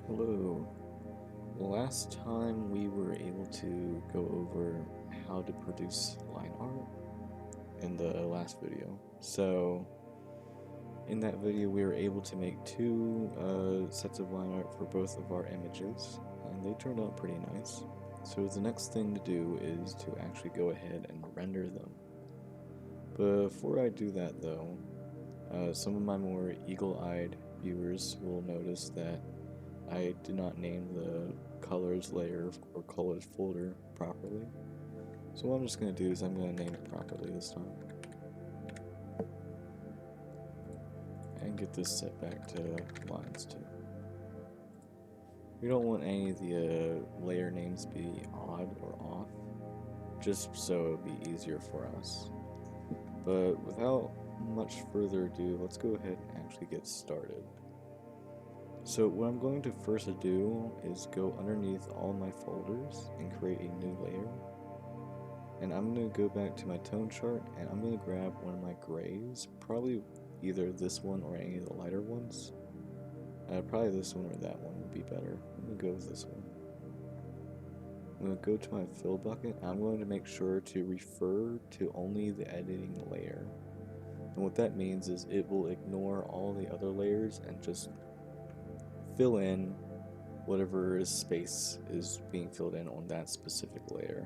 Hello. Last time we were able to go over how to produce line art in the last video. So in that video we were able to make two sets of line art for both of our images, and they turned out pretty nice. So the next thing to do is to actually go ahead and render them. Before I do that though, some of my more eagle-eyed viewers will notice that I did not name the colors layer or colors folder properly. So what I'm just going to do is I'm going to name it properly this time. And get this set back to lines too. We don't want any of the layer names to be odd or off, just so it would be easier for us. But without much further ado, let's go ahead and actually get started. So what I'm going to first do is go underneath all my folders and create a new layer. And I'm going to go back to my tone chart and I'm going to grab one of my grays, probably either this one or any of the lighter ones. Probably this one or that one would be better. I'm going to go with this one. I'm going to go to my fill bucket. I'm going to make sure to refer to only the editing layer. And what that means is it will ignore all the other layers and just fill in whatever space is being filled in on that specific layer.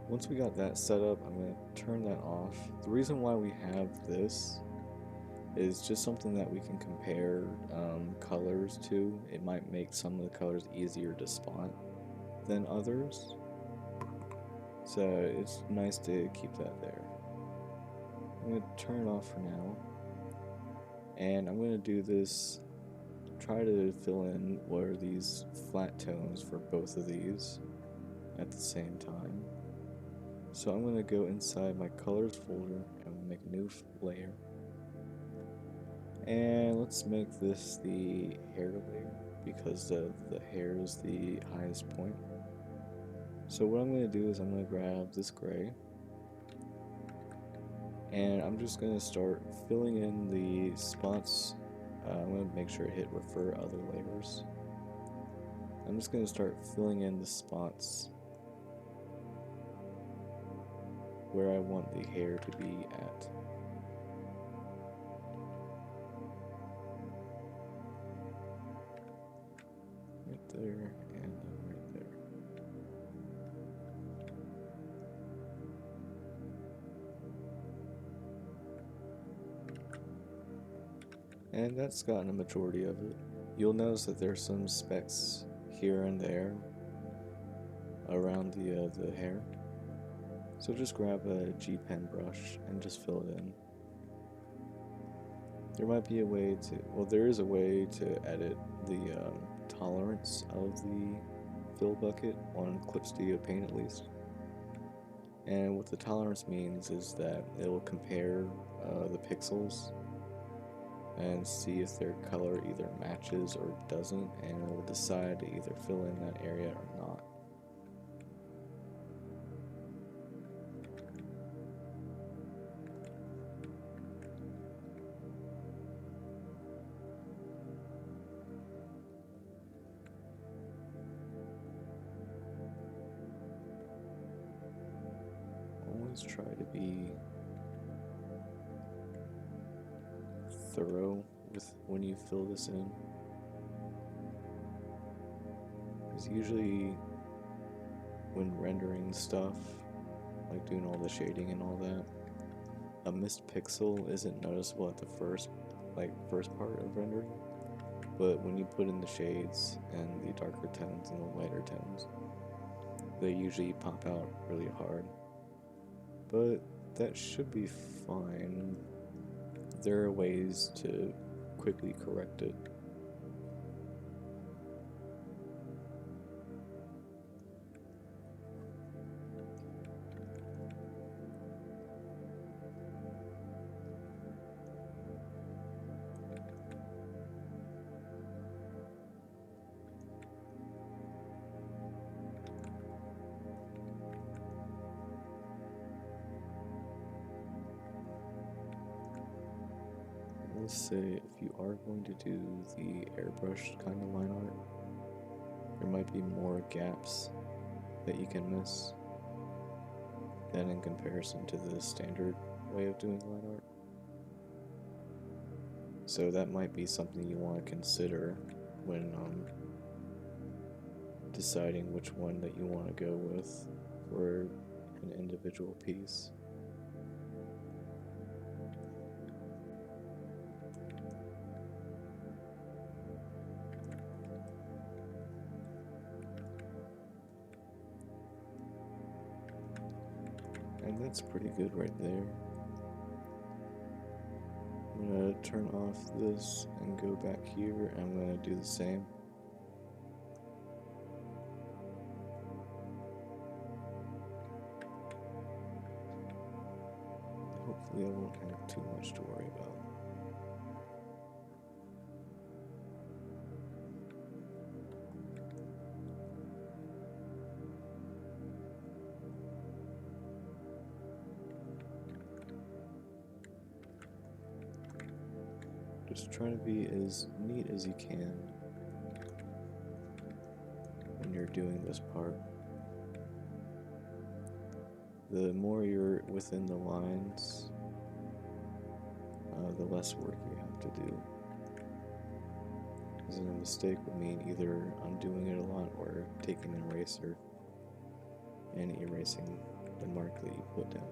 Once we got that set up, I'm going to turn that off. The reason why we have this is just something that we can compare colors to. It might make some of the colors easier to spot than others, so it's nice to keep that there. I'm going to turn it off for now, and I'm going to do this, try to fill in what are these flat tones for both of these at the same time. So I'm going to go inside my colors folder and make a new layer. And let's make this the hair layer because the hair is the highest point. So what I'm going to do is I'm going to grab this gray and I'm just going to start filling in the spots. I'm going to make sure to hit refer other layers. I'm just going to start filling in the spots where I want the hair to be at. Right there and right there. And that's gotten a majority of it. You'll notice that there's some specks here and there around the hair. So just grab a G pen brush and just fill it in. There might be a way to, well, there is a way to edit the tolerance of the fill bucket on Clip Studio Paint at least. And what the tolerance means is that it will compare the pixels and see if their color either matches or doesn't, and it will decide to either fill in that area or not. Always try to be thorough with when you fill this in, because usually when rendering stuff, like doing all the shading and all that, a missed pixel isn't noticeable at the first part of rendering, but when you put in the shades and the darker tones and the lighter tones, they usually pop out really hard. But that should be fine. There are ways to quickly correct it. will say if you are going to do the airbrush kind of line art, there might be more gaps that you can miss than in comparison to the standard way of doing line art. So that might be something you want to consider when deciding which one that you want to go with for an individual piece. And that's pretty good right there. I'm going to turn off this and go back here, and I'm going to do the same. Hopefully I won't have too much to worry about. Just try to be as neat as you can when you're doing this part. The more you're within the lines, the less work you have to do. Because a mistake would mean either undoing it a lot or taking an eraser and erasing the mark that you put down.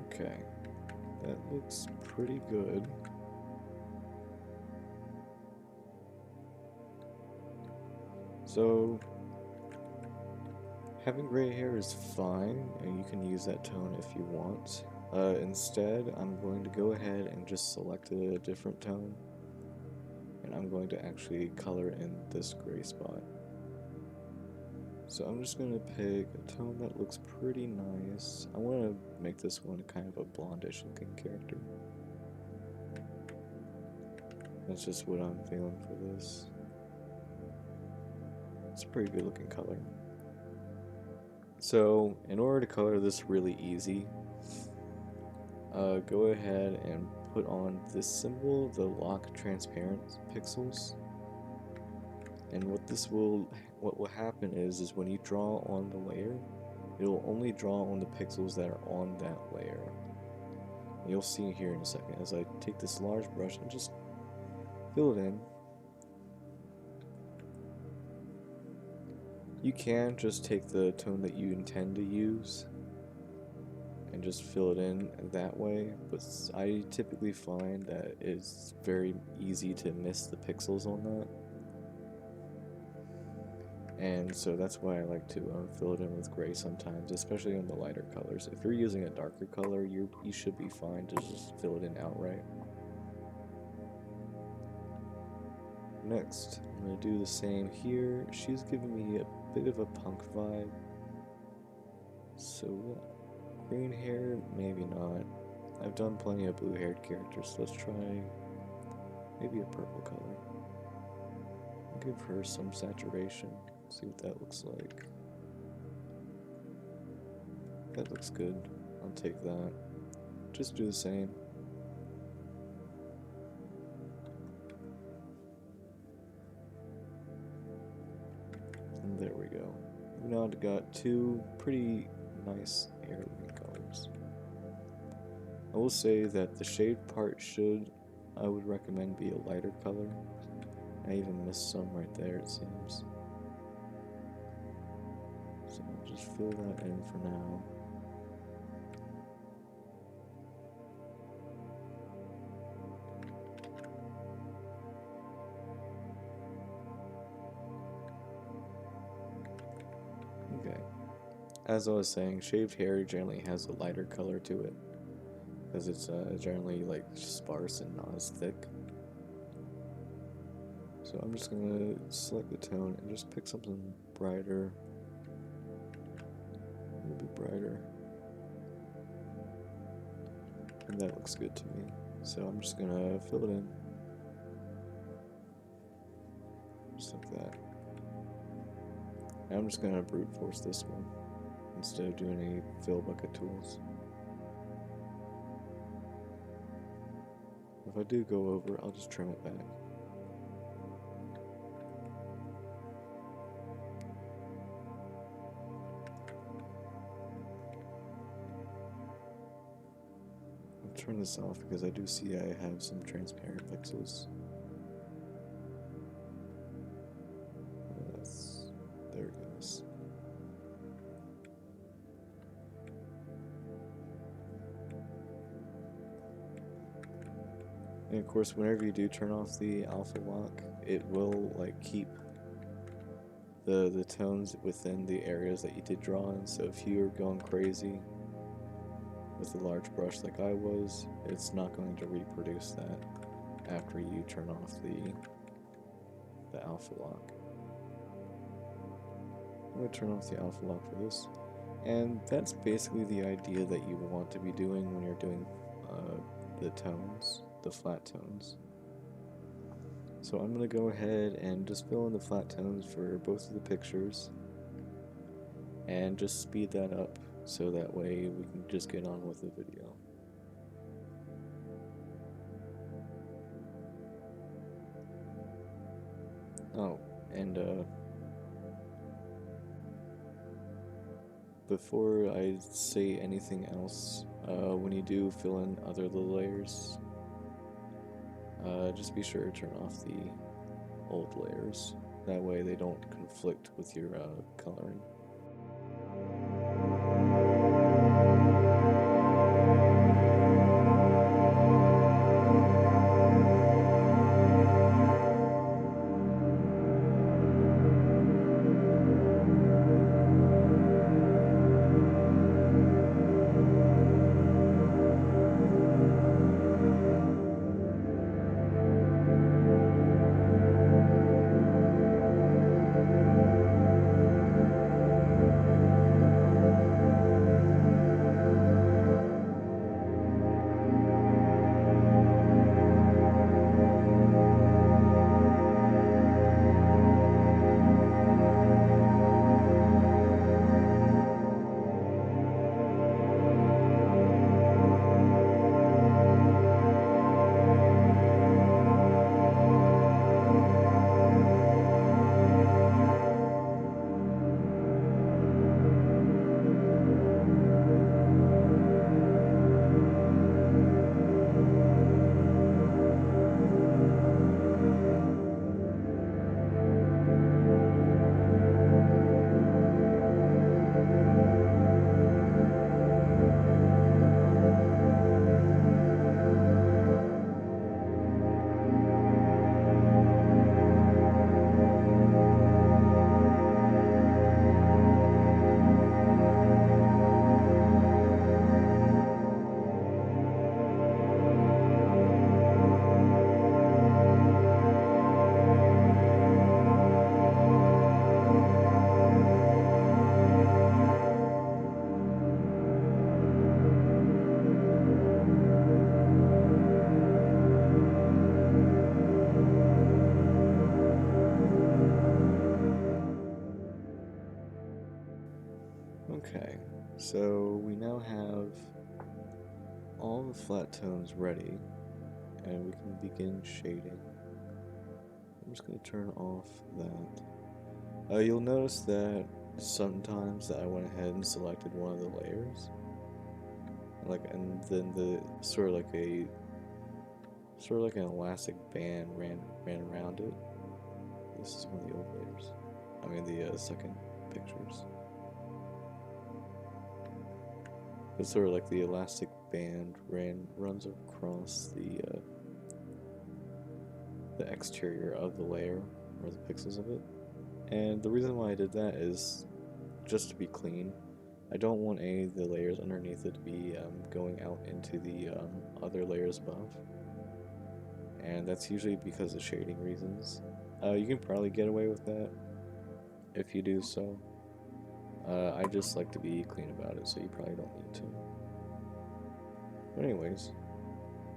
Okay, that looks pretty good. So, having gray hair is fine, and you can use that tone if you want. Instead, I'm going to go ahead and just select a different tone, and I'm going to actually color in this gray spot. So I'm just going to pick a tone that looks pretty nice. I want to make this one kind of a blondish looking character. That's just what I'm feeling for this. It's a pretty good looking color. So in order to color this really easy, go ahead and put on this symbol, the lock transparent pixels. And what will happen is when you draw on the layer, it will only draw on the pixels that are on that layer. And you'll see here in a second as I take this large brush and just fill it in. You can just take the tone that you intend to use and just fill it in that way, but I typically find that it's very easy to miss the pixels on that. And so that's why I like to fill it in with gray sometimes, especially on the lighter colors. If you're using a darker color, you should be fine to just fill it in outright. Next, I'm going to do the same here. She's giving me a bit of a punk vibe. So, green hair, maybe not. I've done plenty of blue-haired characters, so let's try maybe a purple color. Give her some saturation. See what that looks like. That looks good. I'll take that. Just do the same. And there we go. We've now got two pretty nice heirloom colors. I will say that the shade part I would recommend, be a lighter color. I even missed some right there, it seems. So I'll just fill that in for now. Okay. As I was saying, shaved hair generally has a lighter color to it, because it's generally like sparse and not as thick. So I'm just gonna select the tone and just pick something brighter, a little bit brighter, and that looks good to me. So I'm just gonna fill it in, just like that. And I'm just gonna brute force this one instead of doing any fill bucket tools. If I do go over, I'll just trim it back. I'll turn this off because I do see I have some transparent pixels. There it goes. And of course, whenever you do turn off the alpha lock, it will like keep the tones within the areas that you did draw in. So if you're going crazy with a large brush like I was, it's not going to reproduce that after you turn off the alpha lock. I'm going to turn off the alpha lock for this. And that's basically the idea that you want to be doing when you're doing the tones, the flat tones. So I'm going to go ahead and just fill in the flat tones for both of the pictures and just speed that up so that way we can just get on with the video. Oh, and before I say anything else, when you do fill in other little layers, just be sure to turn off the old layers. That way they don't conflict with your coloring. Okay, so we now have all the flat tones ready, and we can begin shading. I'm just going to turn off that. You'll notice that sometimes I went ahead and selected one of the layers, and then the sort of like an elastic band ran around it. This is one of the old layers. I mean the second pictures. But sort of like the elastic band runs across the exterior of the layer, or the pixels of it. And the reason why I did that is just to be clean. I don't want any of the layers underneath it to be going out into the other layers above. And that's usually because of shading reasons. You can probably get away with that if you do so. I just like to be clean about it, so you probably don't need to. But anyways,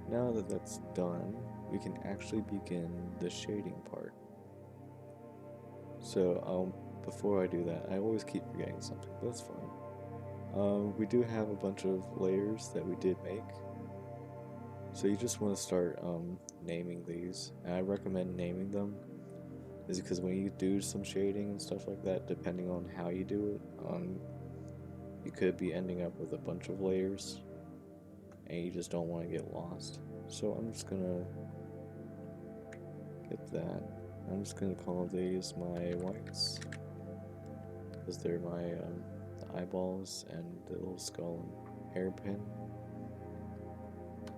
now that that's done, we can actually begin the shading part. So, before I do that, I always keep forgetting something, but that's fine. We do have a bunch of layers that we did make. So you just want to start naming these. And I recommend naming them is because when you do some shading and stuff like that, depending on how you do it, you could be ending up with a bunch of layers and you just don't want to get lost. So I'm just gonna get that. I'm just gonna call these my whites because they're my the eyeballs and the little skull and hairpin.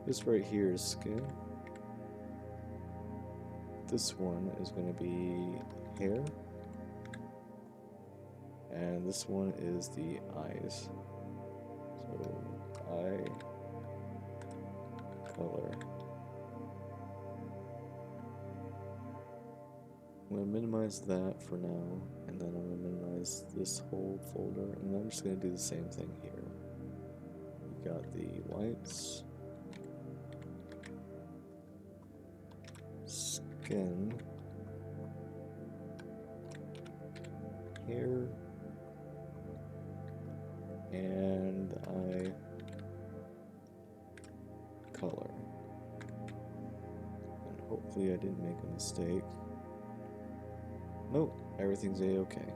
This right here is skin. This one is going to be hair. And this one is the eyes. So, eye, color. I'm going to minimize that for now. And then I'm going to minimize this whole folder. And I'm just going to do the same thing here. We got the whites. Skin, hair, and eye color. And hopefully I didn't make a mistake. Nope, everything's a-okay.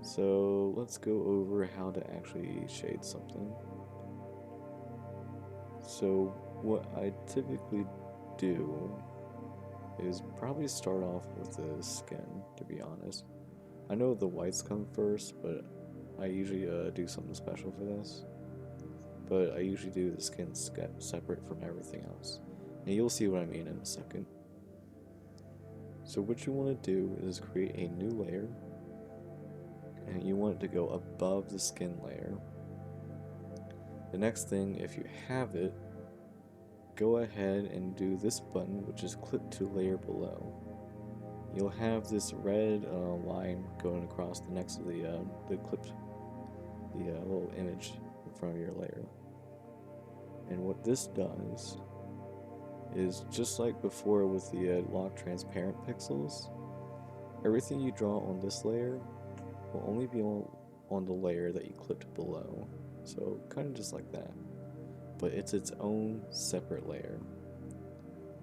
So let's go over how to actually shade something. So what I typically do is probably start off with the skin, to be honest. I know the whites come first, but I usually do something special for this. But I usually do the skin separate from everything else. And you'll see what I mean in a second. So what you want to do is create a new layer. And you want it to go above the skin layer. The next thing, if you have it, go ahead and do this button, which is clip to layer below. You'll have this red line going across the next to the clipped, the little image in front of your layer. And what this does is just like before with the lock transparent pixels, everything you draw on this layer will only be on the layer that you clipped below. So kind of just like that. But it's its own separate layer.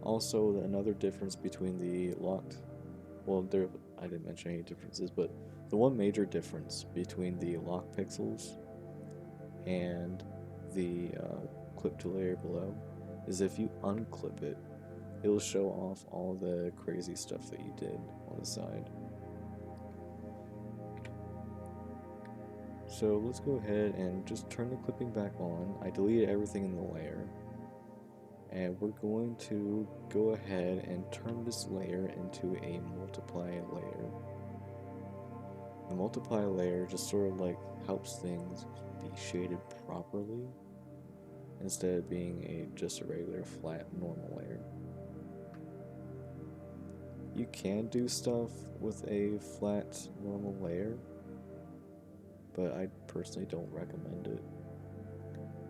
Also, another difference between the locked, well, I didn't mention any differences, but the one major difference between the locked pixels and the clip to layer below is if you unclip it, it'll show off all the crazy stuff that you did on the side. So let's go ahead and just turn the clipping back on. I deleted everything in the layer. And we're going to go ahead and turn this layer into a multiply layer. The multiply layer just sort of like helps things be shaded properly instead of being just a regular flat normal layer. You can do stuff with a flat normal layer, but I personally don't recommend it.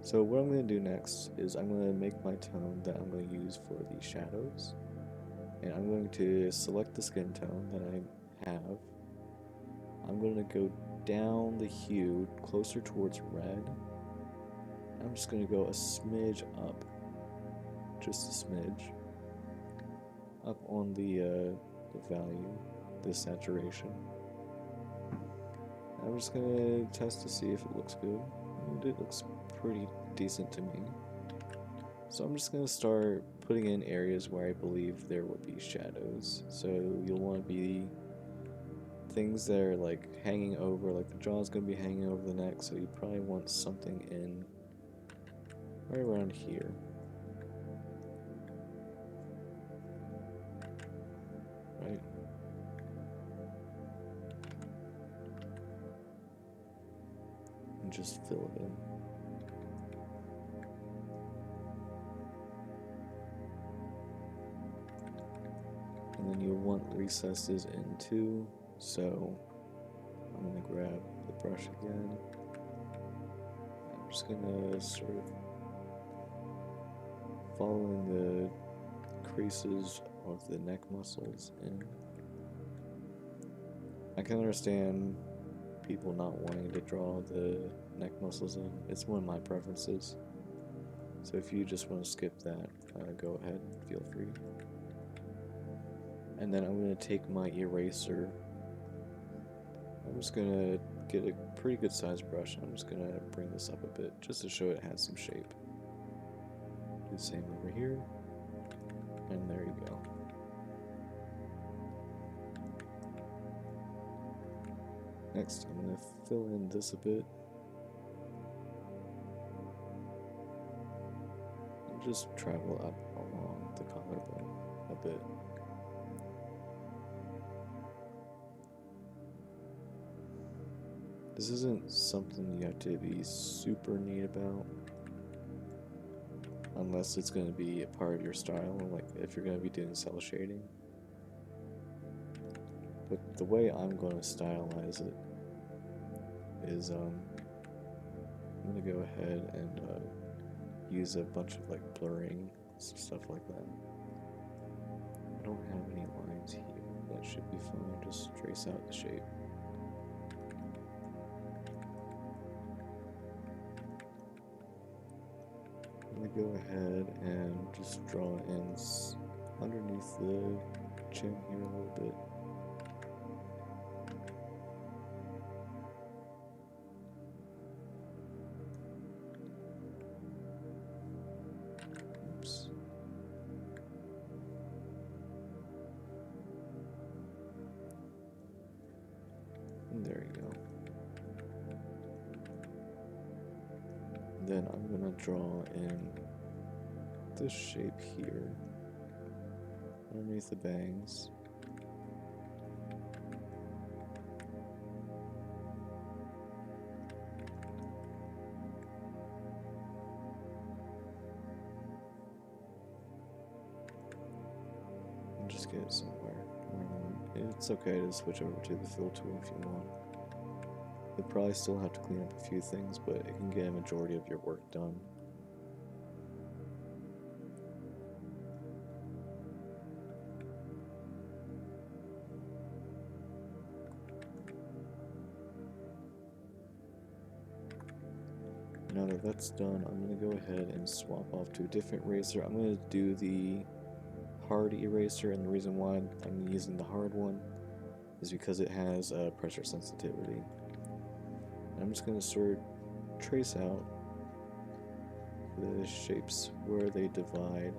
So what I'm going to do next is I'm going to make my tone that I'm going to use for the shadows. And I'm going to select the skin tone that I have. I'm going to go down the hue closer towards red. I'm just going to go a smidge up. Just a smidge. Up on the value, the saturation. I'm just going to test to see if it looks good. And it looks pretty decent to me. So I'm just going to start putting in areas where I believe there will be shadows. So you'll want to be things that are like hanging over, like the jaw's going to be hanging over the neck, so you probably want something in right around here. Right? and just fill it in. And then you'll want recesses in too, so I'm going to grab the brush again. I'm just going to sort of following the creases of the neck muscles in. I can understand people not wanting to draw the neck muscles in. It's one of my preferences. So if you just want to skip that, go ahead, feel free. And then I'm going to take my eraser. I'm just going to get a pretty good sized brush. I'm just going to bring this up a bit just to show it has some shape. Do the same over here. And there you go. Next, I'm going to fill in this a bit. And just travel up along the collarbone a bit. This isn't something you have to be super neat about, unless it's going to be a part of your style, like if you're going to be doing cell shading. But the way I'm going to stylize it is I'm going to go ahead and use a bunch of like blurring stuff like that. I don't have any lines here. That should be fine. Just trace out the shape. I'm going to go ahead and just draw in underneath the chin here a little bit. Oops. And there you go. Then I'm going to draw in this shape here underneath the bangs. And just get it somewhere. It's okay to switch over to the fill tool if you want. You'll probably still have to clean up a few things, but it can get a majority of your work done. Now that that's done, I'm going to go ahead and swap off to a different eraser. I'm going to do the hard eraser, and the reason why I'm using the hard one is because it has pressure sensitivity. I'm just going to sort of trace out the shapes where they divide.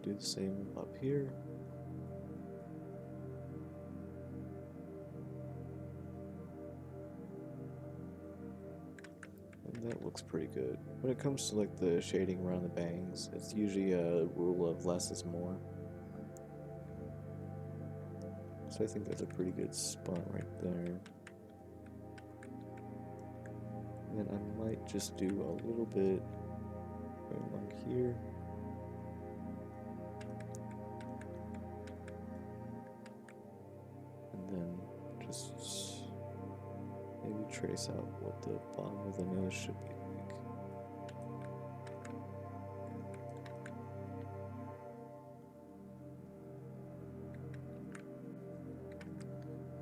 Do the same up here. That looks pretty good. When it comes to like the shading around the bangs, it's usually a rule of less is more. So I think that's a pretty good spot right there. And then I might just do a little bit right along here. And then just maybe trace out what the bottom of the nose should be like.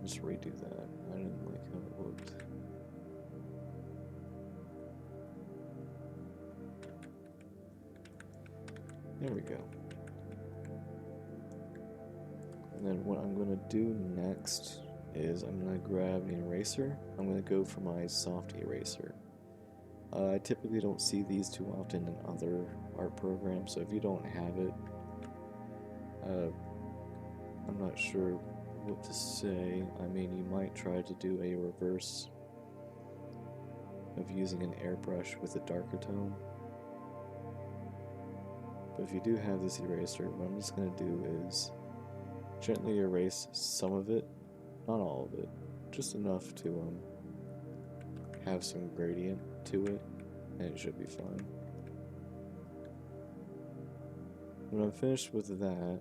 Just redo that. I didn't like how it looked. There we go. And then what I'm going to do next is I'm going to grab an eraser. I'm going to go for my soft eraser. I typically don't see these too often in other art programs, so if you don't have it, I'm not sure what to say. I mean, you might try to do a reverse of using an airbrush with a darker tone. But if you do have this eraser, what I'm just going to do is gently erase some of it, not all of it, just enough to have some gradient to it, and it should be fine. When I'm finished with that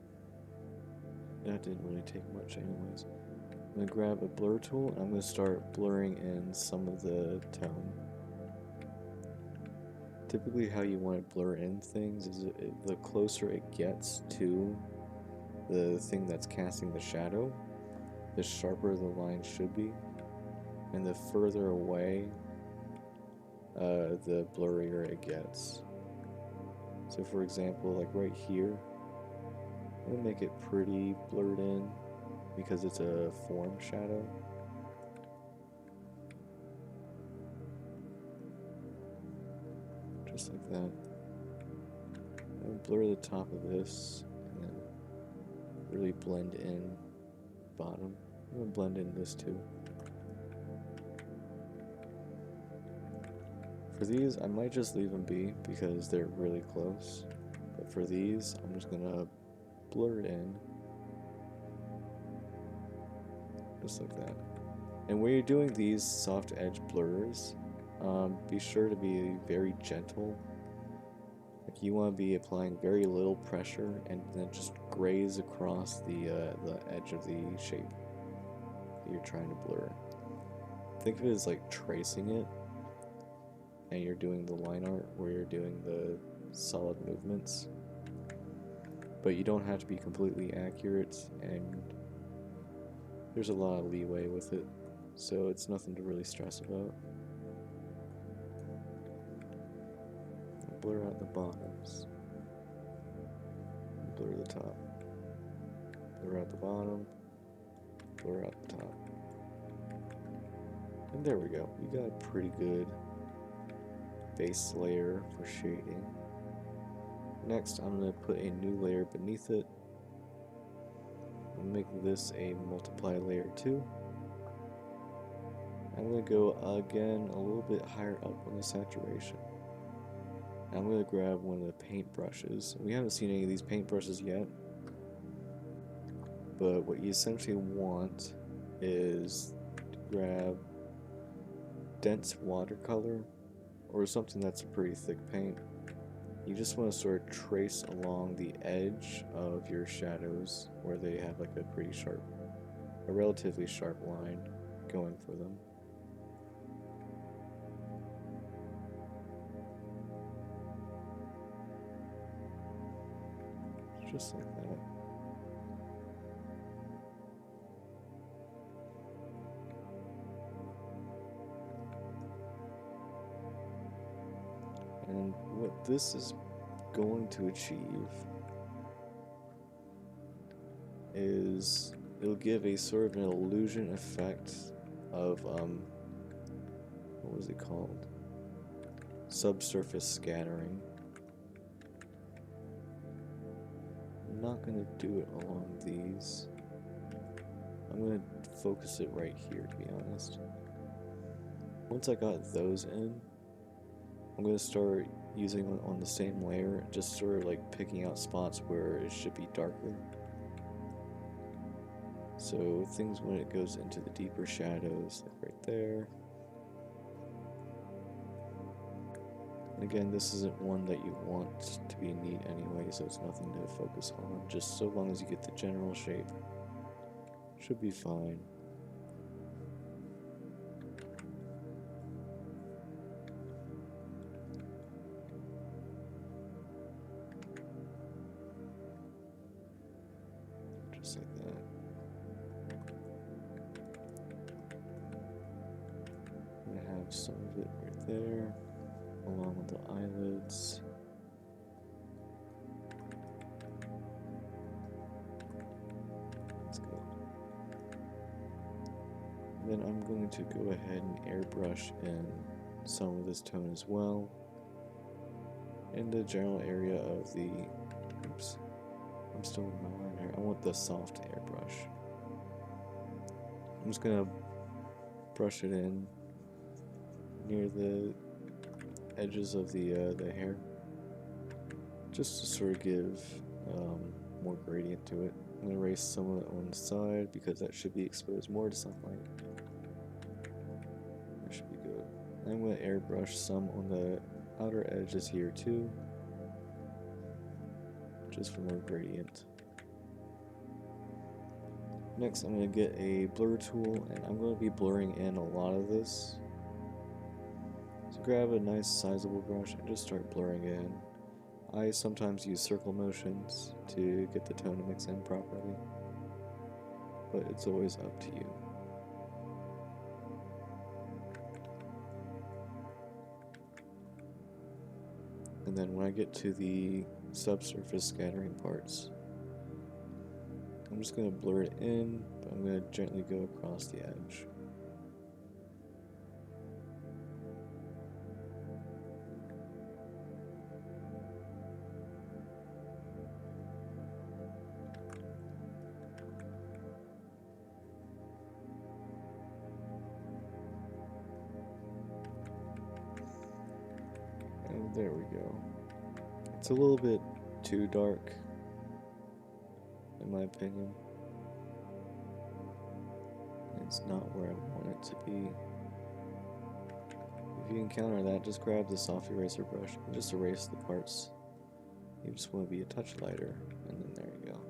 didn't really take much anyways. I'm going to grab a blur tool and I'm going to start blurring in some of the tone. Typically how you want to blur in things is the closer it gets to the thing that's casting the shadow, the sharper the line should be, and the further away, the blurrier it gets. So for example, like right here, I'm going to make it pretty blurred in because it's a form shadow. Just like that. I'm going to blur the top of this and then really blend in bottom. I'm going to blend in this too. For these, I might just leave them be because they're really close. But for these, I'm just going to blur it in. Just like that. And when you're doing these soft edge blurs, be sure to be very gentle. Like you want to be applying very little pressure and then just graze across the edge of the shape that you're trying to blur. Think of it as like tracing it, and you're doing the line art where you're doing the solid movements. But you don't have to be completely accurate, and there's a lot of leeway with it, so it's nothing to really stress about. Blur out the bottoms. Blur the top. Blur out the bottom. Blur out the top. And there we go. You got a pretty good base layer for shading. Next, I'm going to put a new layer beneath it. I'm going to make this a multiply layer 2. I'm going to go again a little bit higher up on the saturation. I'm going to grab one of the paint brushes. We haven't seen any of these paint brushes yet, but what you essentially want is to grab dense watercolor or something that's a pretty thick paint. You just want to sort of trace along the edge of your shadows where they have like a relatively sharp line going for them. Just like that. And what this is going to achieve is it'll give a sort of an illusion effect of what was it called? Subsurface scattering. I'm not going to do it along these. I'm going to focus it right here, to be honest. Once I got those in, I'm going to start using it on the same layer, just sort of like picking out spots where it should be darker. So things when it goes into the deeper shadows, like right there. And again, this isn't one that you want to be neat anyway, so it's nothing to focus on. Just so long as you get the general shape, should be fine. Just like that. I'm gonna have some of it right there, along with the eyelids. That's good. Then I'm going to go ahead and airbrush in some of this tone as well, in the general area of the, oops, I'm still in my line here. I want the soft airbrush. I'm just gonna brush it in near the edges of the hair, just to sort of give more gradient to it. I'm going to erase some of it on the side because that should be exposed more to sunlight. That should be good. I'm going to airbrush some on the outer edges here too, just for more gradient. Next, I'm going to get a blur tool, and I'm going to be blurring in a lot of this. So grab a nice sizable brush and just start blurring in. I sometimes use circle motions to get the tone to mix in properly, but it's always up to you. And then when I get to the subsurface scattering parts, I'm just going to blur it in, but I'm going to gently go across the edge. And there we go. It's a little bit too dark, in my opinion. It's not where I want it to be. If you encounter that, just grab the soft eraser brush and just erase the parts you just want to be a touch lighter, and then there you go.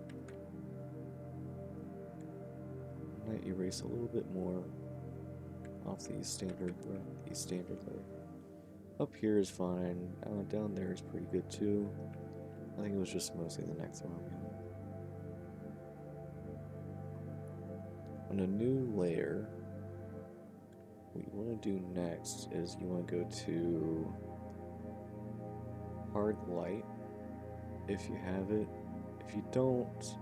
I might erase a little bit more off the standard layer. Up here is fine. Down there is pretty good too. I think it was just mostly the next one. On a new layer, what you want to do next is you want to go to hard light if you have it. If you don't,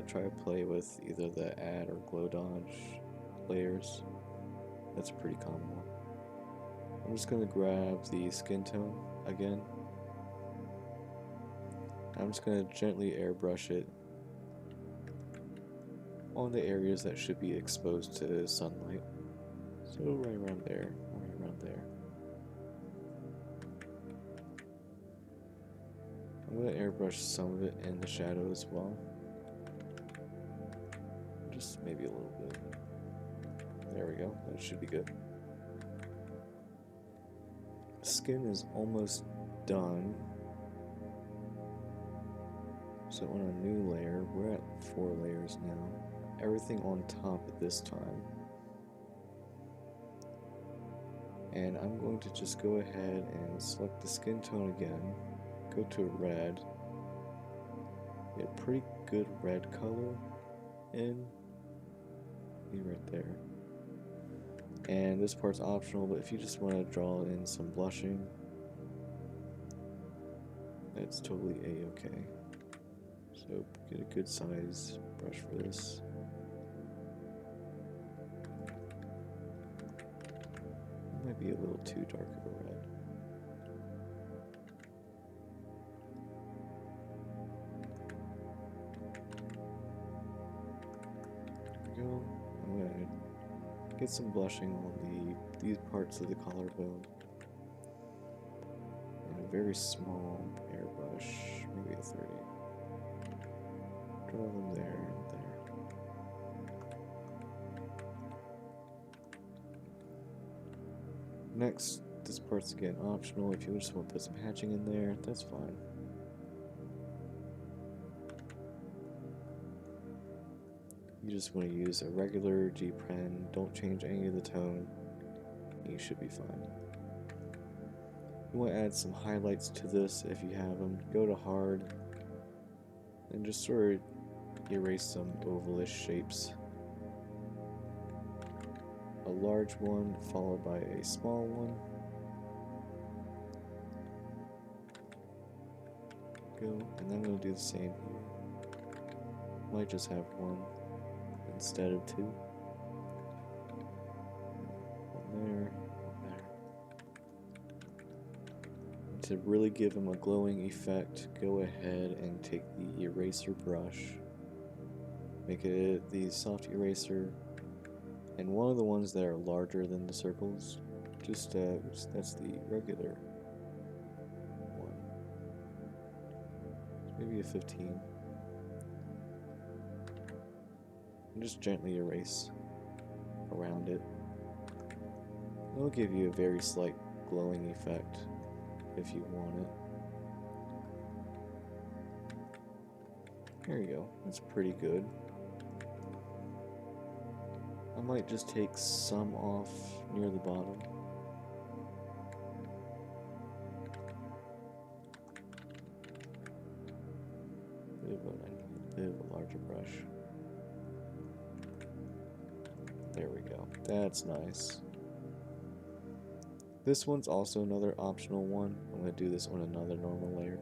try to play with either the add or glow dodge layers. That's a pretty common one. I'm just going to grab the skin tone again. I'm just going to gently airbrush it on the areas that should be exposed to sunlight. So right around there, right around there. I'm going to airbrush some of it in the shadow as well. Just maybe a little bit. There we go, that should be good. Skin is almost done. So on a new layer, we're at 4 layers now. Everything on top at this time. And I'm going to just go ahead and select the skin tone again, go to red, get a pretty good red color in, right there. And this part's optional, but if you just want to draw in some blushing, that's totally a-okay. So get a good size brush for this. It might be a little too dark of a red. There we go. I'm gonna get some blushing on these parts of the collarbone. And a very small airbrush, maybe a 30. Draw them there and there. Next, this part's again optional. If you just want to put some hatching in there, that's fine. You just want to use a regular G pen, don't change any of the tone, you should be fine. You want to add some highlights to this if you have them. Go to hard, and just sort of erase some ovalish shapes. A large one followed by a small one. Go, and then I'm going to do the same here. Might just have one instead of 2. One there, one there. And to really give them a glowing effect, go ahead and take the eraser brush. Make it the soft eraser. And one of the ones that are larger than the circles, just oops, that's the regular one. Maybe a 15. And just gently erase around it. It'll give you a very slight glowing effect if you want it. There you go. That's pretty good. I might just take some off near the bottom. I need a bit of a larger brush. There we go. That's nice. This one's also another optional one. I'm going to do this on another normal layer.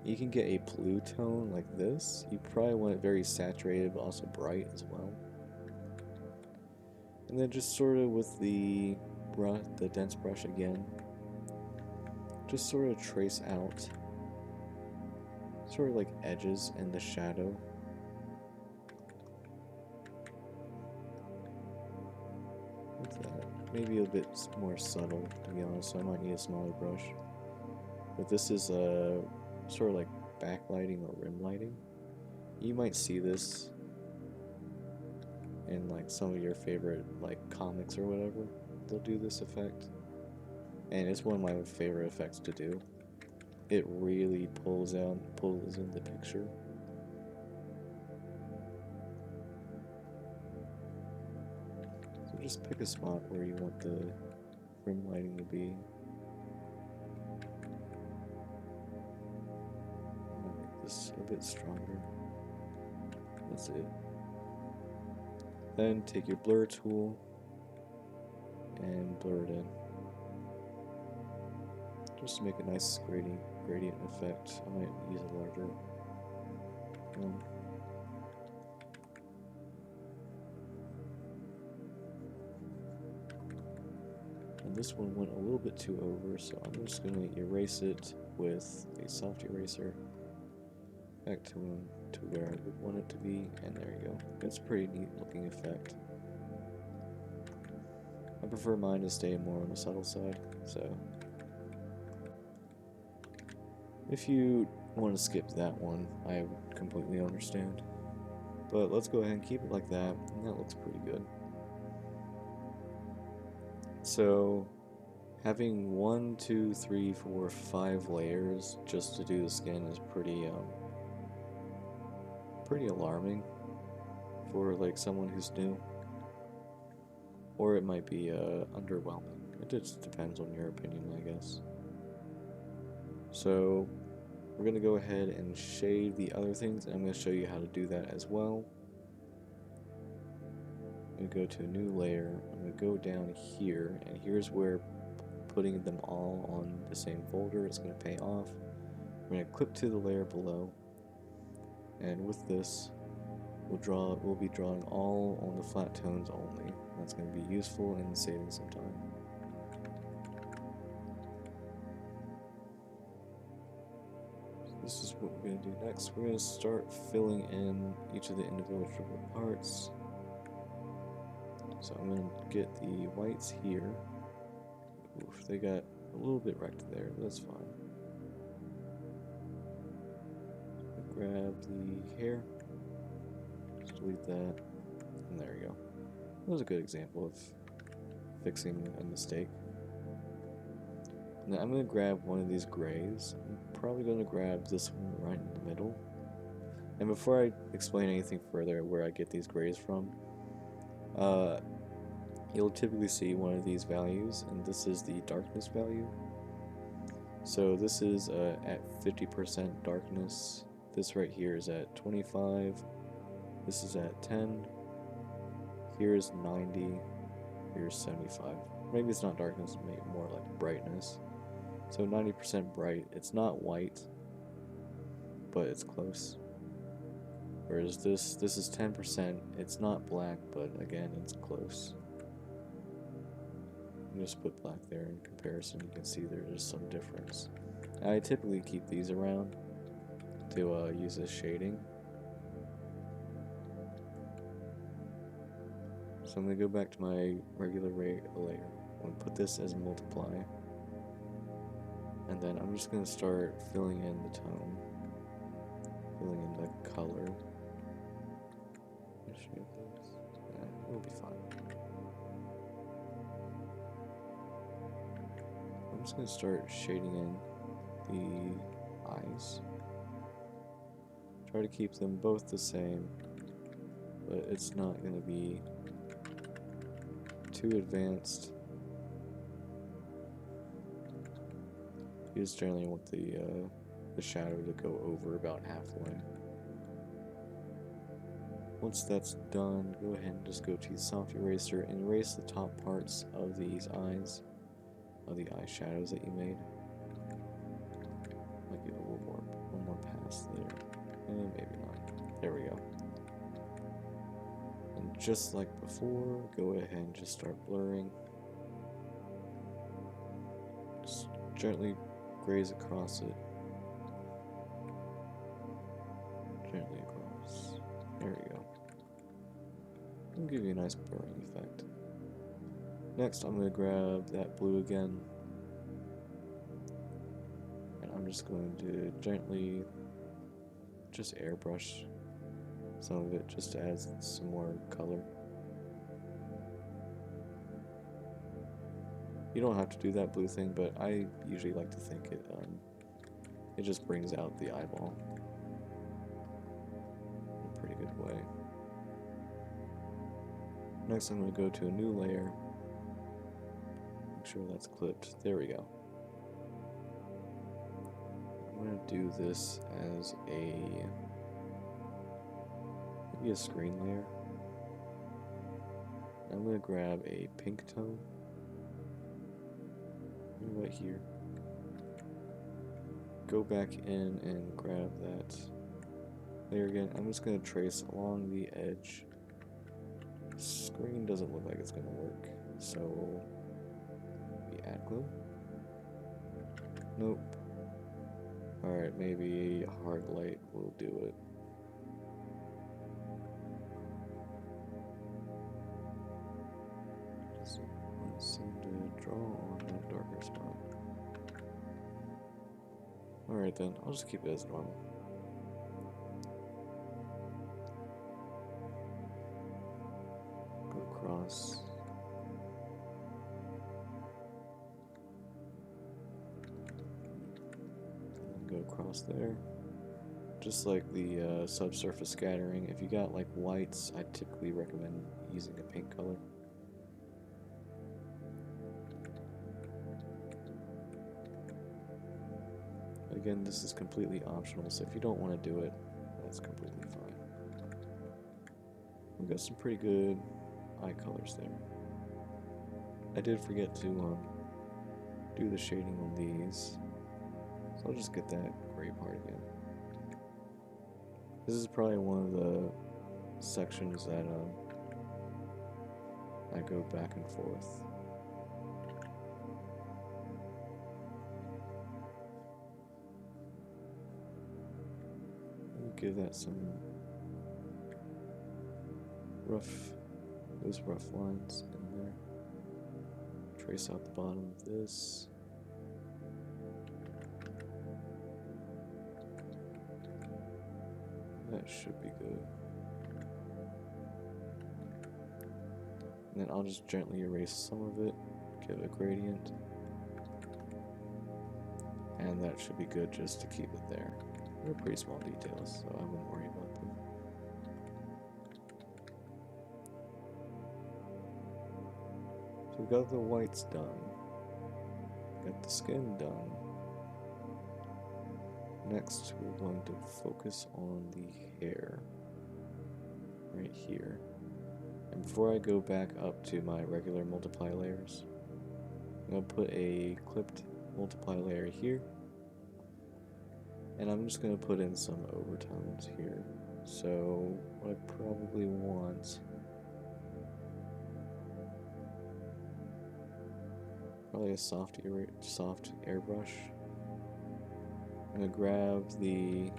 You can get a blue tone like this. You probably want it very saturated but also bright as well. And then just sort of with the brush, the dense brush again, just sort of trace out sort of like edges and the shadow. With that. Maybe a bit more subtle, to be honest, so I might need a smaller brush. But this is sort of like backlighting or rim lighting. You might see this in like some of your favorite like comics or whatever. They'll do this effect, and it's one of my favorite effects to do. It really pulls in the picture. So just pick a spot where you want the rim lighting to be. Make this a bit stronger. That's it. Then take your blur tool and blur it in. Just to make a nice gradient effect. I might use a larger one. And this one went a little bit too over, so I'm just going to erase it with a soft eraser back to where I would want it to be, and there you go. That's a pretty neat looking effect. I prefer mine to stay more on the subtle side, so if you want to skip that one, I completely understand. But let's go ahead and keep it like that, and that looks pretty good. So having 1, 2, 3, 4, 5 layers just to do the skin is pretty alarming for like someone who's new, or it might be underwhelming. It just depends on your opinion, I guess. So we're gonna go ahead and shade the other things, and I'm gonna show you how to do that as well. I'm gonna go to a new layer. I'm gonna go down here, and here's where putting them all on the same folder is gonna pay off. We're gonna click to the layer below, and with this, we'll be drawing all on the flat tones only. That's going to be useful in saving some time. So this is what we're going to do next. We're going to start filling in each of the individual parts. So I'm going to get the whites here. Oof, they got a little bit wrecked there, but that's fine. Grab the hair. Delete that, and there you go. That was a good example of fixing a mistake. Now I'm going to grab one of these grays. I'm probably going to grab this one right in the middle. And before I explain anything further where I get these grays from, you'll typically see one of these values, and this is the darkness value. So this is at 50% darkness. This right here is at 25. This is at 10, here's 90, here's 75. Maybe it's not darkness, maybe more like brightness. So 90% bright, it's not white, but it's close. Whereas this is 10%, it's not black, but again, it's close. You just put black there in comparison, you can see there's some difference. I typically keep these around to use as shading. So I'm going to go back to my regular layer. I'm going to put this as multiply. And then I'm just going to start filling in the tone. Filling in the color. Yeah, it'll be fine. I'm just going to start shading in the eyes. Try to keep them both the same, but it's not going to be too advanced. You just generally want the shadow to go over about halfway. Once that's done, go ahead and just go to the soft eraser and erase the top parts of these eyes, of the eye shadows that you made. Might give it one more pass there. And maybe not. There we go. And just like before, go ahead and just start blurring. Just gently graze across it. Gently across. There we go. It'll give you a nice blurring effect. Next, I'm going to grab that blue again. And I'm just going to gently just airbrush some of it just to add some more color. You don't have to do that blue thing, but I usually like to think it just brings out the eyeball in a pretty good way. Next, I'm going to go to a new layer. Make sure that's clipped. There we go. I'm going to do this as maybe a screen layer. I'm going to grab a pink tone. Right here. Go back in and grab that layer again. I'm just going to trace along the edge. Screen doesn't look like it's going to work, so we add glue. Nope. Alright, maybe a hard light will do it. Doesn't seem to draw on that darker spot. Alright then, I'll just keep it as normal. Go across. Go across there. Just like the subsurface scattering, if you got like whites, I typically recommend using a pink color. Again, this is completely optional, so if you don't want to do it, that's completely fine. We've got some pretty good eye colors there. I did forget to do the shading on these, so I'll just get that gray part again. This is probably one of the sections that I go back and forth. Give that some those rough lines in there. Trace out the bottom of this. That should be good. And then I'll just gently erase some of it, give it a gradient. And that should be good just to keep it there. They're pretty small details, so I wouldn't worry about them. So we got the whites done. Got the skin done. Next, we're going to focus on the hair. Right here. And before I go back up to my regular multiply layers, I'm going to put a clipped multiply layer here. And I'm just going to put in some overtones here. So what I probably want, probably a soft airbrush. I'm going to grab the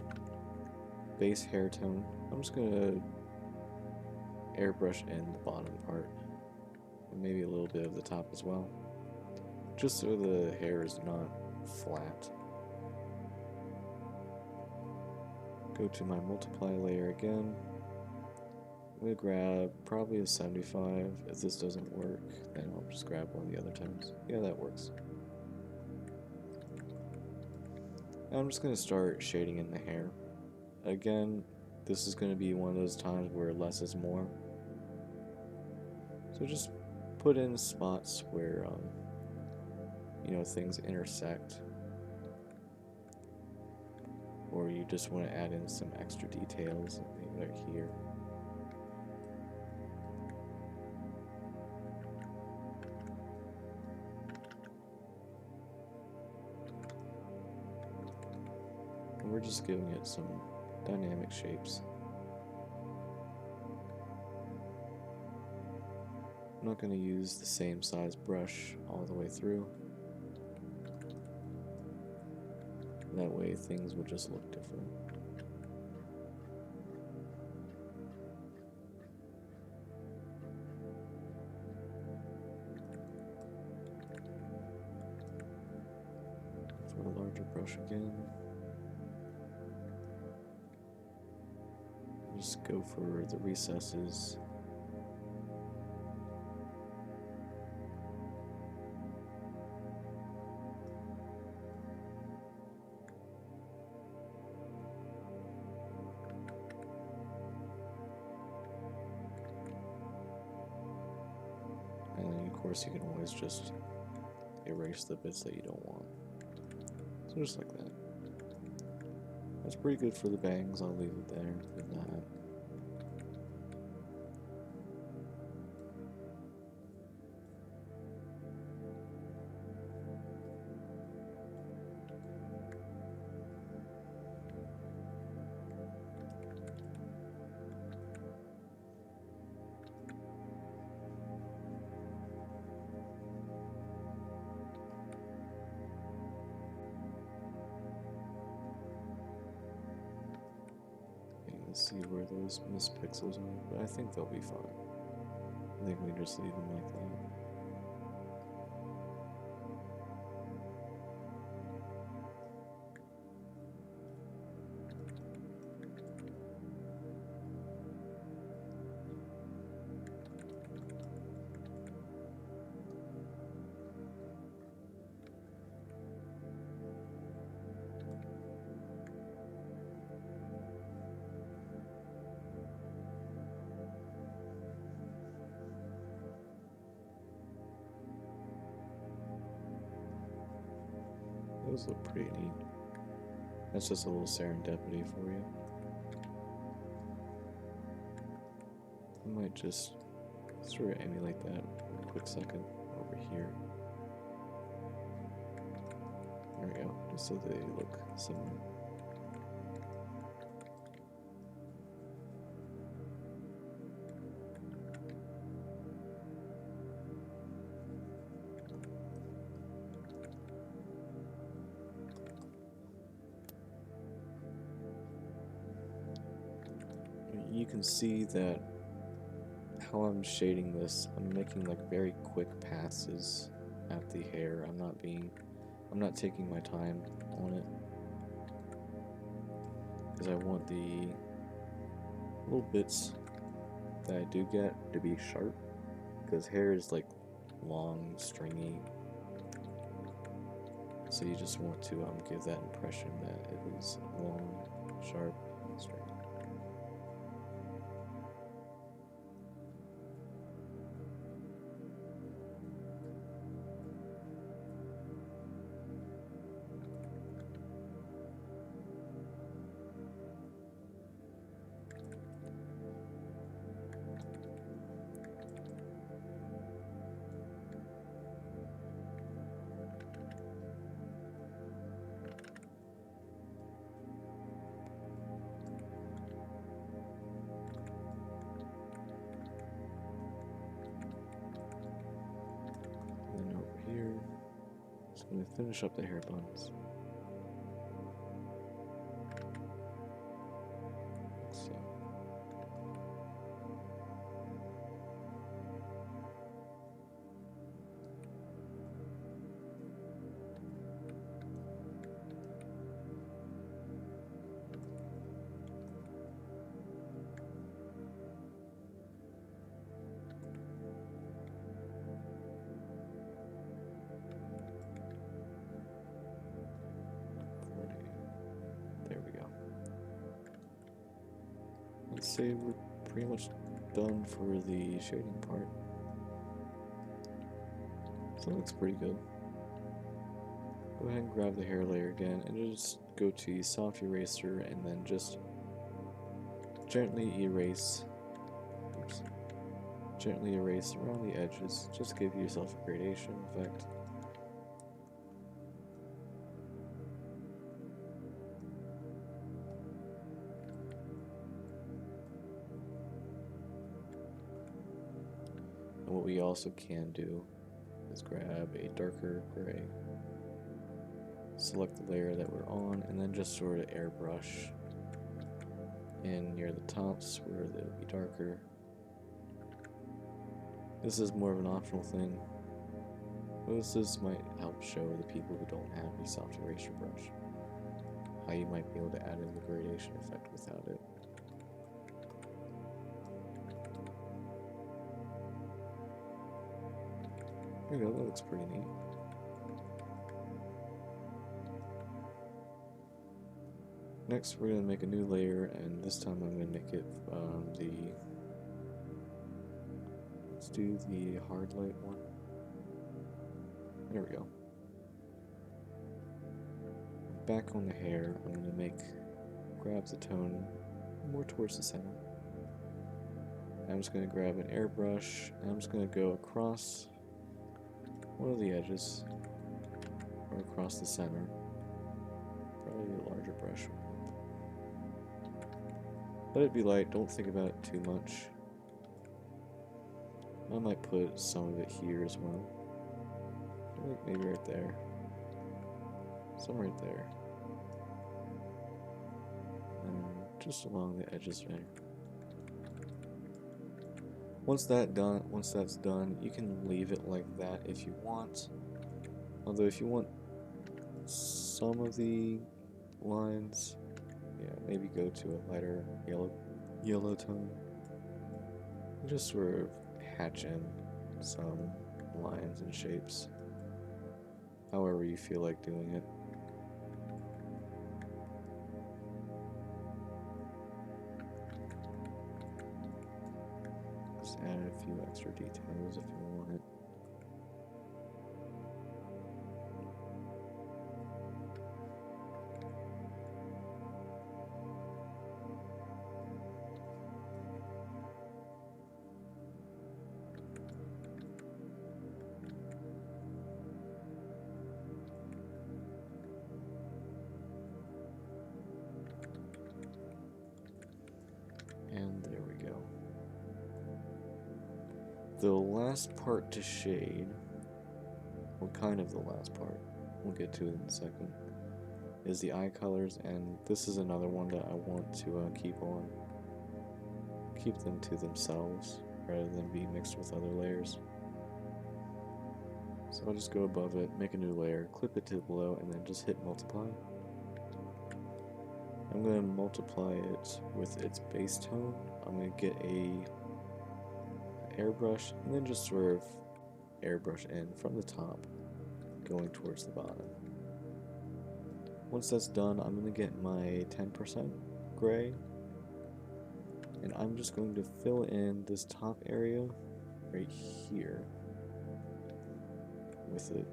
base hair tone. I'm just going to airbrush in the bottom part. and maybe a little bit of the top as well, just so the hair is not flat. Go to my multiply layer again. I'm going to grab probably a 75. If this doesn't work, then I'll just grab one of the other times. Yeah, that works. Now I'm just going to start shading in the hair. Again, this is going to be one of those times where less is more. So just put in spots where, you know, things intersect. Or you just want to add in some extra details, maybe they're here. And we're just giving it some dynamic shapes. I'm not going to use the same size brush all the way through. That way things will just look different. For a larger brush again. Just go for the recesses. And then, of course, you can always just erase the bits that you don't want. So just like that. That's pretty good for the bangs. I'll leave it there for that. See where those missed pixels are, but I think they'll be fine. I think we just leave them like that. Those look pretty neat. That's just a little serendipity for you. I might just sort of emulate that for a quick second over here. There we go, just so they look similar. You can see that how I'm shading this, I'm making like very quick passes at the hair. I'm not taking my time on it, because I want the little bits that I do get to be sharp, because hair is like long, stringy, so you just want to give that impression that it is long, sharp, and stringy. I'm going to finish up the hair buns. So. let's say we're pretty much done for the shading part. So that looks pretty good. Go ahead and grab the hair layer again and just go to soft eraser and then just gently erase. Oops. Gently erase around the edges. Just give yourself a gradation effect. And what we also can do is grab a darker gray, select the layer that we're on, and then just sort of airbrush in near the tops where they'll be darker. This is more of an optional thing. This might help show the people who don't have the soft erasure brush how you might be able to add in the gradation effect without it. There you go, that looks pretty neat. Next, we're going to make a new layer, and this time I'm going to make it let's do the hard light one. There we go. Back on the hair, I'm going to grab the tone more towards the center. I'm just going to grab an airbrush, and I'm just going to go across one of the edges, or across the center. Probably a larger brush. Let it be light, don't think about it too much. I might put some of it here as well. Maybe right there. Some right there. And just along the edges there. Once that's done, you can leave it like that if you want. Although if you want some of the lines, yeah, maybe go to a lighter yellow tone. And just sort of hatch in some lines and shapes, however you feel like doing it. Just add a few extra details if you want it. And there we go. The last part to shade, well, kind of the last part, we'll get to it in a second, is the eye colors, and this is another one that I want to keep them to themselves rather than be mixed with other layers. So I'll just go above it, make a new layer, clip it to below, and then just hit multiply. I'm going to multiply it with its base tone. I'm going to get a airbrush and then just sort of airbrush in from the top going towards the bottom. Once that's done, I'm going to get my 10% gray and I'm just going to fill in this top area right here with it.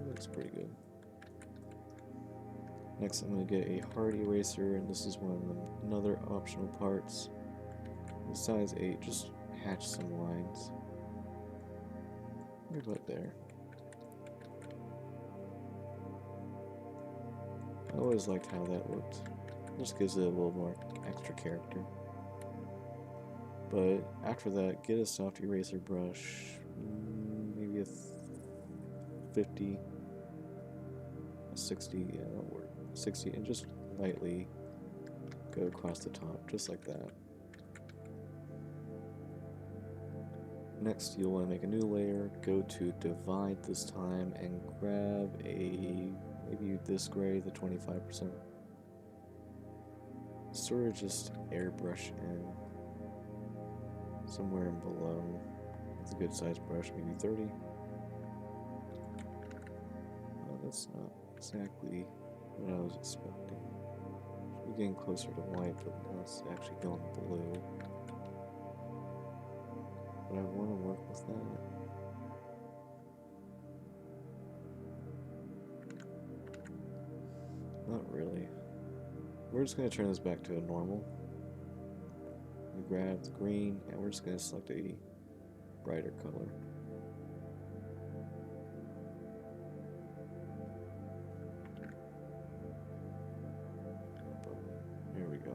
Looks pretty good. Next, I'm going to get a hard eraser, and this is one of another optional parts. The size 8, just hatch some lines. Right about there. I always liked how that looked. Just gives it a little more extra character. But after that, get a soft eraser brush, maybe a 50. 60, yeah, that'll work. 60, and just lightly go across the top, just like that. Next, you'll want to make a new layer, go to divide this time, and grab maybe this gray, the 25%. Sort of just airbrush in somewhere in below. It's a good sized brush, maybe 30. Oh, that's not exactly what I was expecting. We're getting closer to white, but now it's actually going blue. But I want to work with that. Not really. We're just going to turn this back to a normal. We grab the green, and we're just going to select a brighter color. There we go.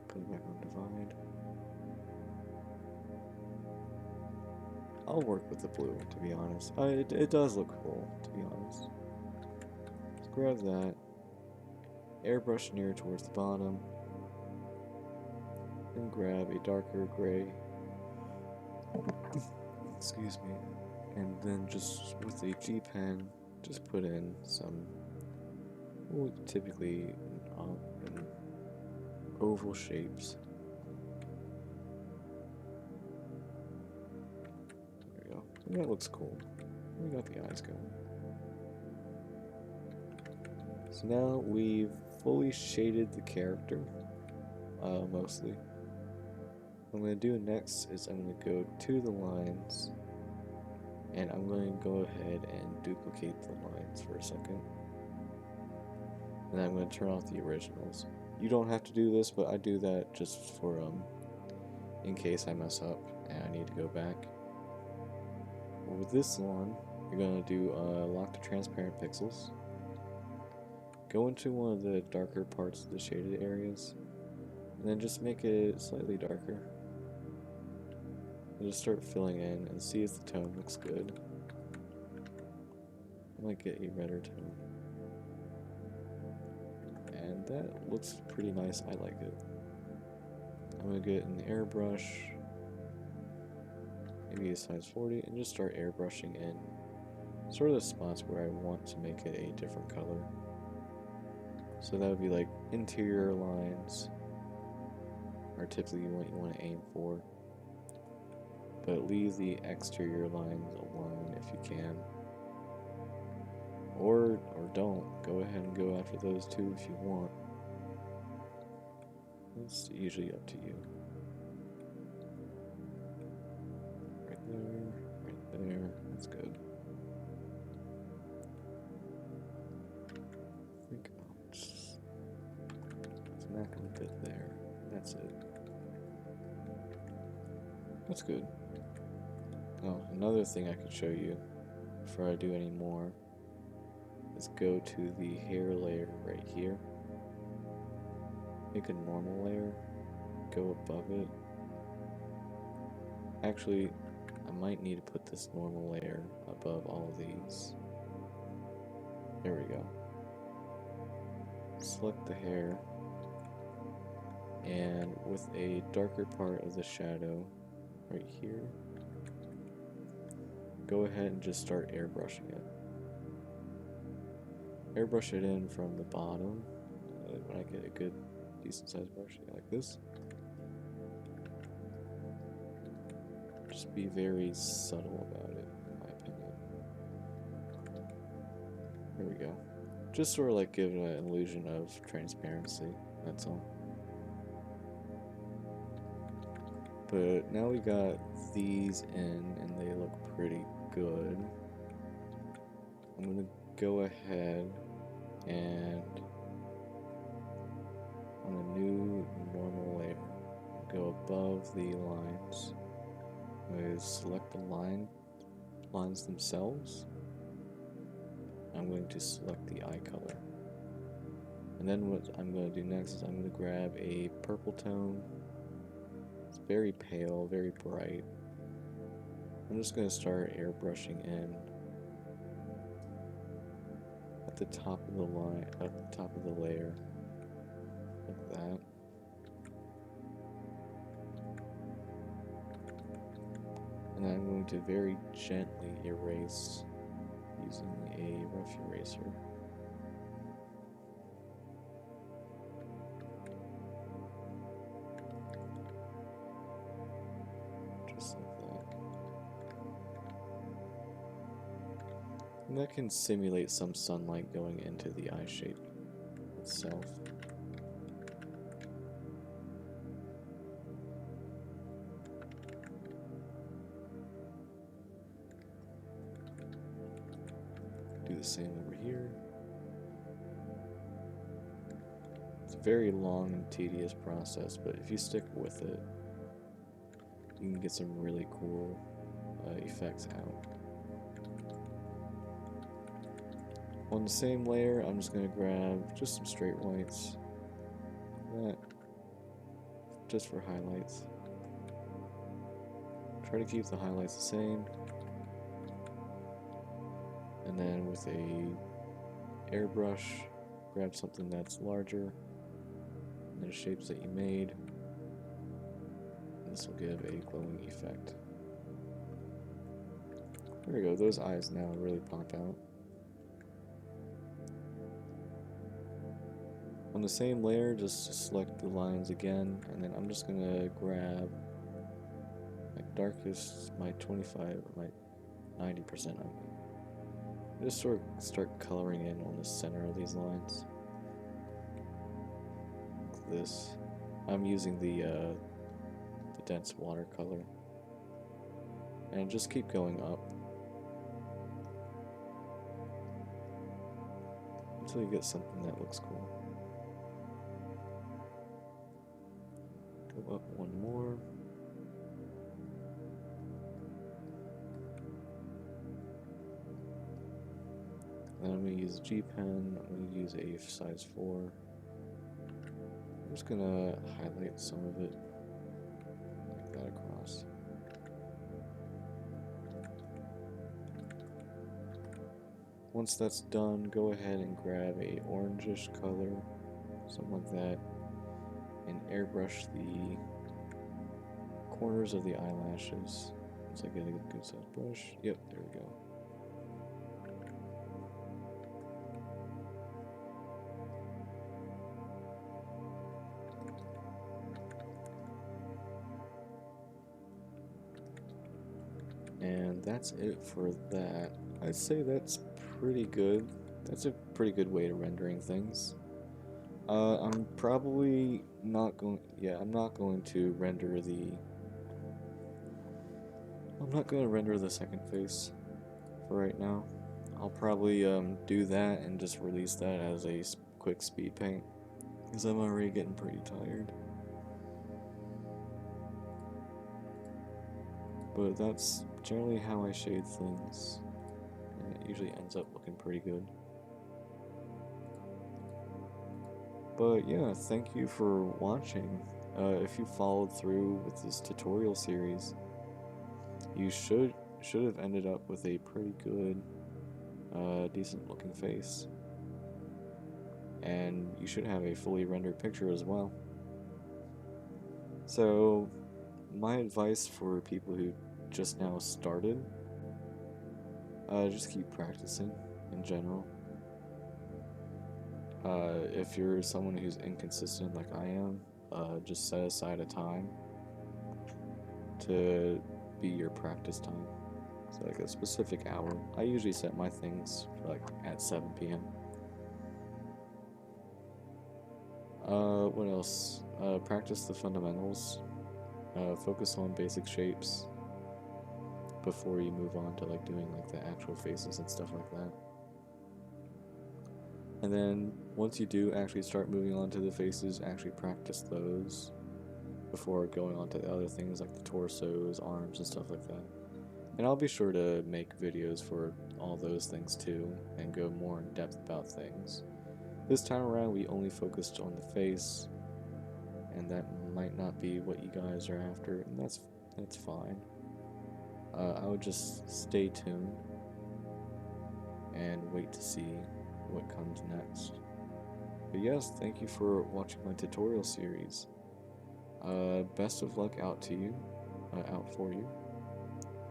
Put it back on divide. I'll work with the blue, to be honest. It does look cool, to be honest. Let's grab that. Airbrush near towards the bottom. And grab a darker gray. Excuse me. And then just with a G pen, just put in some, typically in oval shapes. There we go. And that looks cool. We got the eyes going. So now we've fully shaded the character, mostly. What I'm going to do next is I'm going to go to the lines, and I'm going to go ahead and duplicate the lines for a second. And then I'm going to turn off the originals. You don't have to do this, but I do that just for, in case I mess up and I need to go back. With this one, you're going to do lock to transparent pixels. Go into one of the darker parts of the shaded areas, and then just make it slightly darker. And just start filling in and see if the tone looks good. I might get a redder tone. And that looks pretty nice, I like it. I'm going to get an airbrush, maybe a size 40, and just start airbrushing in sort of the spots where I want to make it a different color. So that would be like interior lines are typically what you want to aim for. But leave the exterior lines alone if you can. Or don't. Go ahead and go after those two if you want. It's usually up to you. Right there, that's good. I think I'll just smack a bit there. That's it. That's good. Oh, another thing I could show you before I do any more is go to the hair layer right here. Make a normal layer. Go above it. Actually, I might need to put this normal layer above all of these. There we go. Select the hair, and with a darker part of the shadow right here, go ahead and just start airbrushing it. Airbrush it in from the bottom when I get a good decent sized brush like this. Just be very subtle about it, in my opinion. There we go. Just sort of like give an illusion of transparency, that's all. But now we got these in and they look pretty good. I'm gonna go ahead and on a new normal layer, go above the lines. I'm going to select the lines themselves. I'm going to select the eye color. And then what I'm going to do next is I'm going to grab a purple tone. It's very pale, very bright. I'm just going to start airbrushing in at the top of the line, at the top of the layer, like that. And then I'm going to very gently erase using a rough eraser. Just like that. And that can simulate some sunlight going into the eye shape itself. Do the same over here. It's a very long and tedious process, but if you stick with it, you can get some really cool effects out. On the same layer, I'm just going to grab just some straight whites. That, just for highlights. Try to keep the highlights the same. And then with a airbrush, grab something that's larger than the shapes that you made. This will give a glowing effect. There we go, those eyes now really pop out. On the same layer, just select the lines again, and then I'm just gonna grab my darkest, my 25, or my 90% of it. Just sort of start coloring in on the center of these lines. Like this. I'm using the dense watercolor. And just keep going up until you get something that looks cool. Go up one more. Then I'm going to use a G pen. I'm going to use a size 4. I'm just going to highlight some of it like that across. Once that's done, go ahead and grab a orangish color, something like that, and airbrush the corners of the eyelashes. Once I get a good size brush. Yep, there we go. And that's it for that. I'd say that's pretty good. That's a pretty good way of rendering things. I'm probably not going. Yeah, I'm not going to render the. I'm not going to render the second face for right now. I'll probably do that and just release that as a quick speed paint, because I'm already getting pretty tired. But that's generally how I shade things, and it usually ends up looking pretty good. But yeah, thank you for watching. If you followed through with this tutorial series, you should have ended up with a pretty good, decent looking face. And you should have a fully rendered picture as well. So, my advice for people who just now started, just keep practicing in general. If you're someone who's inconsistent like I am, just set aside a time to be your practice time. So like a specific hour. I usually set my things for like at 7 p.m. What else? Practice the fundamentals. Focus on basic shapes before you move on to like doing like the actual faces and stuff like that. And then once you do actually start moving on to the faces, actually practice those before going on to the other things like the torsos, arms, and stuff like that. And I'll be sure to make videos for all those things too, and go more in depth about things. This time around we only focused on the face, and that might not be what you guys are after, and that's fine. I would just stay tuned and wait to see what comes next. But yes, thank you for watching my tutorial series. Best of luck out for you.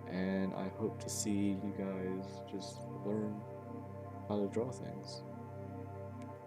And I hope to see you guys just learn how to draw things.